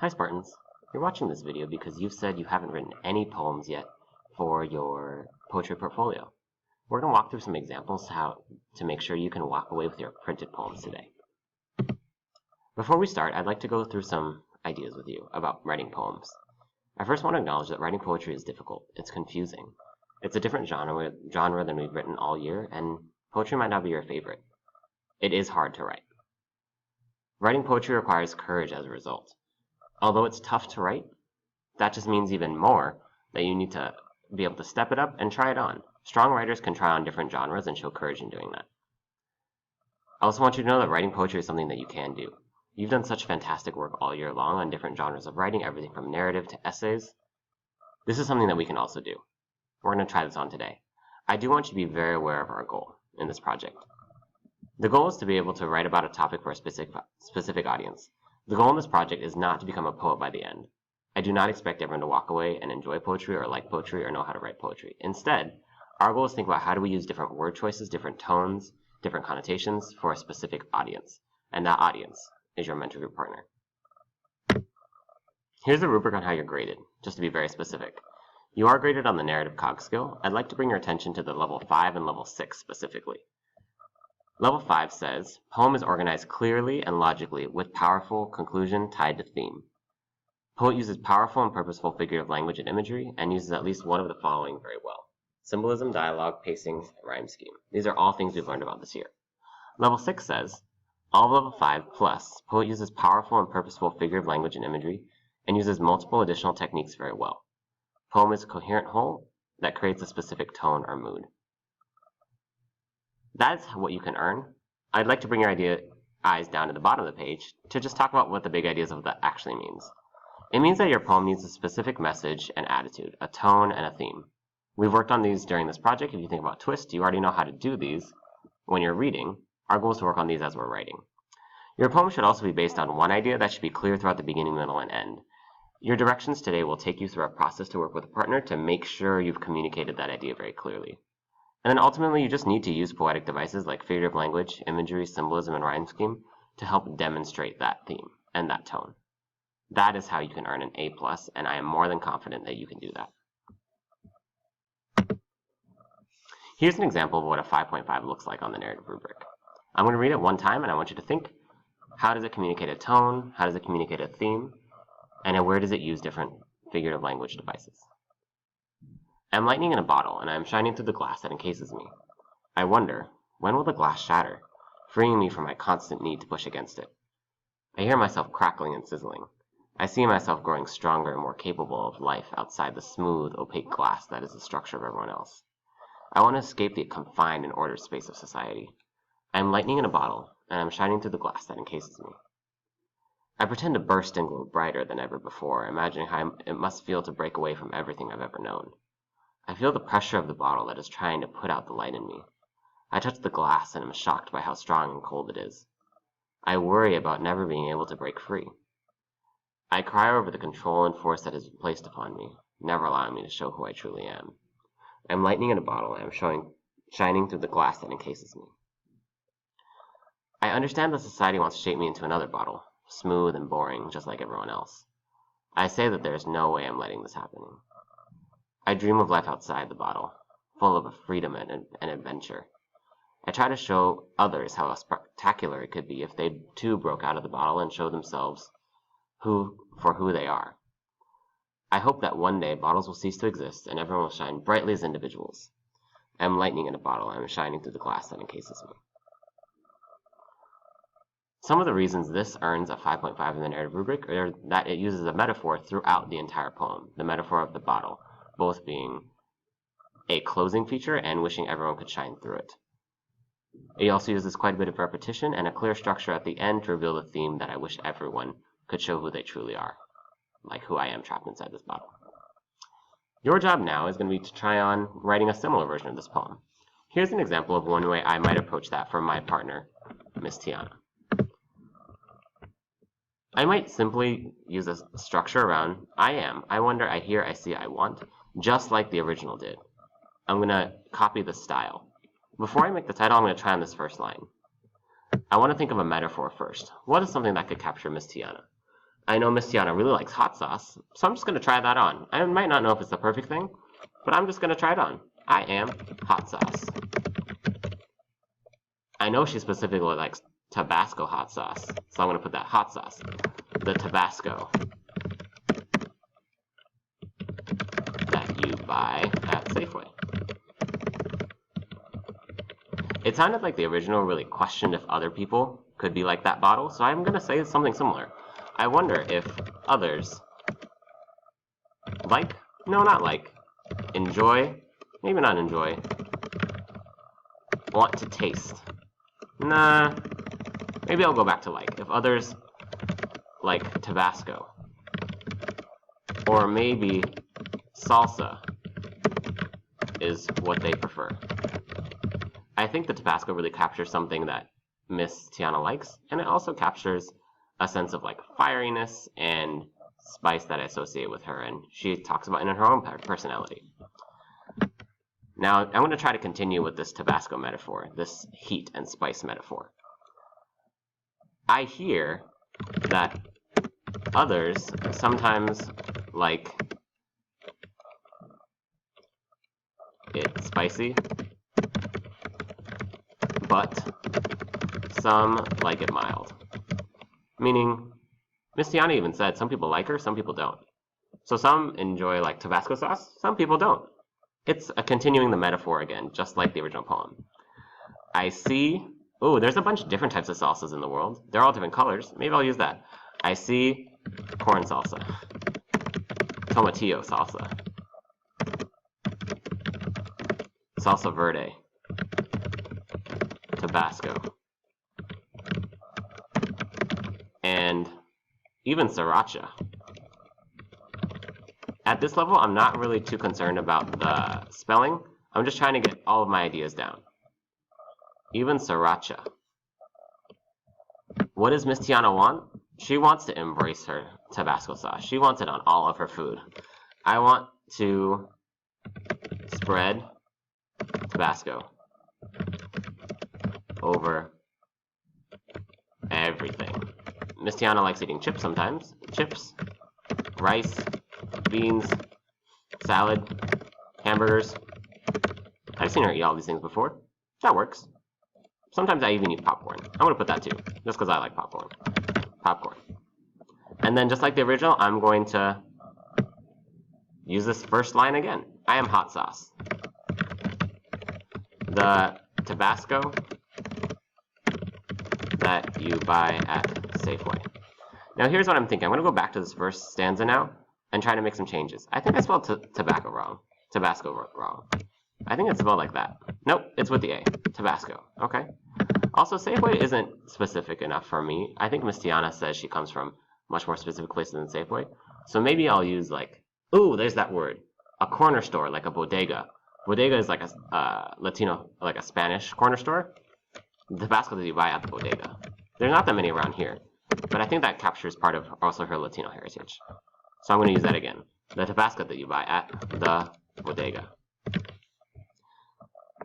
Hi Spartans, you're watching this video because you've said you haven't written any poems yet for your poetry portfolio. We're going to walk through some examples to make sure you can walk away with your printed poems today. Before we start, I'd like to go through some ideas with you about writing poems. I first want to acknowledge that writing poetry is difficult. It's confusing. It's a different genre than we've written all year, and poetry might not be your favorite. It is hard to write. Writing poetry requires courage as a result. Although it's tough to write, that just means even more that you need to be able to step it up and try it on. Strong writers can try on different genres and show courage in doing that. I also want you to know that writing poetry is something that you can do. You've done such fantastic work all year long on different genres of writing, everything from narrative to essays. This is something that we can also do. We're going to try this on today. I do want you to be very aware of our goal in this project. The goal is to be able to write about a topic for a specific audience. The goal in this project is not to become a poet by the end. I do not expect everyone to walk away and enjoy poetry or like poetry or know how to write poetry. Instead, our goal is to think about how do we use different word choices, different tones, different connotations for a specific audience. And that audience is your mentor group partner. Here's a rubric on how you're graded, just to be very specific. You are graded on the narrative cog skill. I'd like to bring your attention to the level 5 and level 6 specifically. Level 5 says, poem is organized clearly and logically with powerful conclusion tied to theme. Poet uses powerful and purposeful figurative language and imagery and uses at least one of the following very well. Symbolism, dialogue, pacing, and rhyme scheme. These are all things we've learned about this year. Level 6 says, all of level 5 plus, poet uses powerful and purposeful figurative language and imagery and uses multiple additional techniques very well. Poem is a coherent whole that creates a specific tone or mood. That's what you can earn. I'd like to bring your eyes down to the bottom of the page to just talk about what the big ideas of that actually means. It means that your poem needs a specific message and attitude, a tone and a theme. We've worked on these during this project. If you think about twist, you already know how to do these when you're reading. Our goal is to work on these as we're writing. Your poem should also be based on one idea that should be clear throughout the beginning, middle, and end. Your directions today will take you through a process to work with a partner to make sure you've communicated that idea very clearly. And then ultimately, you just need to use poetic devices like figurative language, imagery, symbolism, and rhyme scheme to help demonstrate that theme and that tone. That is how you can earn an A+, and I am more than confident that you can do that. Here's an example of what a 5.5 looks like on the narrative rubric. I'm going to read it one time, and I want you to think, how does it communicate a tone? How does it communicate a theme? And where does it use different figurative language devices? I'm lightning in a bottle, and I am shining through the glass that encases me. I wonder, when will the glass shatter, freeing me from my constant need to push against it? I hear myself crackling and sizzling. I see myself growing stronger and more capable of life outside the smooth, opaque glass that is the structure of everyone else. I want to escape the confined and ordered space of society. I am lightning in a bottle, and I am shining through the glass that encases me. I pretend to burst and glow brighter than ever before, imagining how it must feel to break away from everything I've ever known. I feel the pressure of the bottle that is trying to put out the light in me. I touch the glass and am shocked by how strong and cold it is. I worry about never being able to break free. I cry over the control and force that is placed upon me, never allowing me to show who I truly am. I am lightning in a bottle and I am shining through the glass that encases me. I understand that society wants to shape me into another bottle, smooth and boring, just like everyone else. I say that there is no way I'm letting this happen. I dream of life outside the bottle, full of freedom and adventure. I try to show others how spectacular it could be if they too broke out of the bottle and showed themselves for who they are. I hope that one day bottles will cease to exist and everyone will shine brightly as individuals. I am lightning in a bottle and I am shining through the glass that encases me. Some of the reasons this earns a 5.5 in the narrative rubric are that it uses a metaphor throughout the entire poem, the metaphor of the bottle, both being a closing feature and wishing everyone could shine through it. It also uses quite a bit of repetition and a clear structure at the end to reveal the theme that I wish everyone could show who they truly are, like who I am trapped inside this bottle. Your job now is going to be to try on writing a similar version of this poem. Here's an example of one way I might approach that for my partner, Miss Tiana. I might simply use a structure around I am, I wonder, I hear, I see, I want, just like the original did. I'm going to copy the style. Before I make the title, I'm going to try on this first line. I want to think of a metaphor first. What is something that could capture Miss Tiana? I know Miss Tiana really likes hot sauce, so I'm just going to try that on. I might not know if it's the perfect thing, but I'm just going to try it on. I am hot sauce. I know she specifically likes Tabasco hot sauce, so I'm going to put that hot sauce. The Tabasco that you buy at Safeway. It sounded like the original really questioned if other people could be like that bottle, so I'm going to say something similar. I wonder if others like, no, not like, enjoy, maybe not enjoy, want to taste. Nah, maybe I'll go back to like. If others like Tabasco, or maybe salsa is what they prefer. I think the Tabasco really captures something that Miss Tiana likes, and it also captures a sense of like fieriness and spice that I associate with her, and she talks about it in her own personality. Now, I'm going to try to continue with this Tabasco metaphor, this heat and spice metaphor. I hear that others sometimes like it spicy, but some like it mild. Meaning, Miss Tiana even said some people like her, some people don't. So some enjoy like Tabasco sauce, some people don't. It's continuing the metaphor again, just like the original poem. I see, ooh, there's a bunch of different types of salsas in the world. They're all different colors. Maybe I'll use that. I see corn salsa, tomatillo salsa, salsa verde, Tabasco, and even sriracha. At this level, I'm not really too concerned about the spelling. I'm just trying to get all of my ideas down. Even sriracha. What does Miss Tiana want? She wants to embrace her Tabasco sauce. She wants it on all of her food. I want to spread Tabasco over everything. Miss Tiana likes eating chips sometimes. Chips, rice, beans, salad, hamburgers. I've seen her eat all these things before. That works. Sometimes I even eat popcorn. I'm going to put that too, just because I like popcorn. Popcorn. And then just like the original, I'm going to use this first line again. I am hot sauce. The Tabasco that you buy at Safeway. Now here's what I'm thinking. I'm going to go back to this first stanza now and try to make some changes. I think I spelled tobacco wrong. Tabasco wrong. I think it's spelled like that. Nope, it's with the A. Tabasco. Okay. Also, Safeway isn't specific enough for me. I think Miss Tiana says she comes from much more specific places than Safeway. So maybe I'll use like, ooh, there's that word. A corner store, like a bodega. Bodega is like a Latino, like a Spanish corner store. The Tabasco that you buy at the bodega. There's not that many around here, but I think that captures part of also her Latino heritage. So I'm going to use that again. The Tabasco that you buy at the bodega.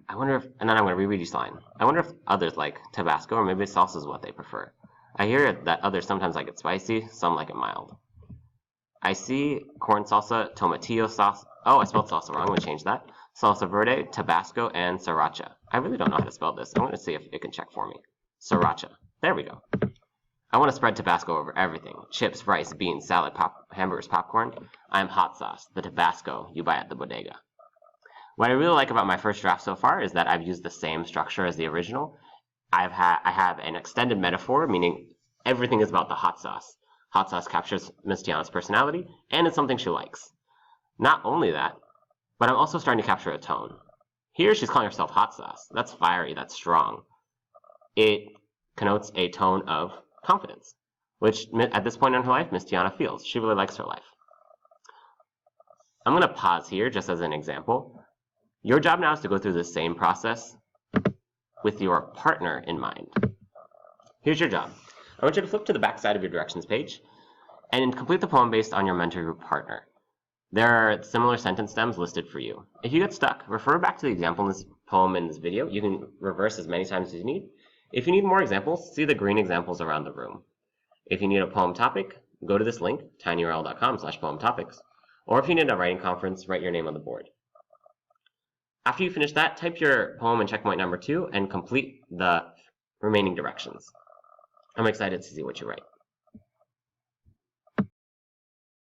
I wonder if, and then I'm going to reread each line. I wonder if others like Tabasco, or maybe salsa is what they prefer. I hear that others sometimes like it spicy, some like it mild. I see corn salsa, tomatillo sauce. Oh, I spelled salsa wrong. I'm going to change that. Salsa verde, Tabasco, and sriracha. I really don't know how to spell this. I'm going to see if it can check for me. Sriracha. There we go. I want to spread Tabasco over everything. Chips, rice, beans, salad, hamburgers, popcorn. I am hot sauce, the Tabasco you buy at the bodega. What I really like about my first draft so far is that I've used the same structure as the original. I have an extended metaphor, meaning everything is about the hot sauce. Hot sauce captures Miss Tiana's personality, and it's something she likes. Not only that, but I'm also starting to capture a tone. Here she's calling herself hot sauce. That's fiery, that's strong. It connotes a tone of confidence, which at this point in her life, Miss Tiana feels. She really likes her life. I'm going to pause here just as an example. Your job now is to go through the same process with your partner in mind. Here's your job. I want you to flip to the back side of your directions page and complete the poem based on your mentor group partner. There are similar sentence stems listed for you. If you get stuck, refer back to the example in this poem in this video. You can reverse as many times as you need. If you need more examples, see the green examples around the room. If you need a poem topic, go to this link, tinyurl.com/poemtopics, or if you need a writing conference, write your name on the board. After you finish that, type your poem in checkpoint number 2 and complete the remaining directions. I'm excited to see what you write.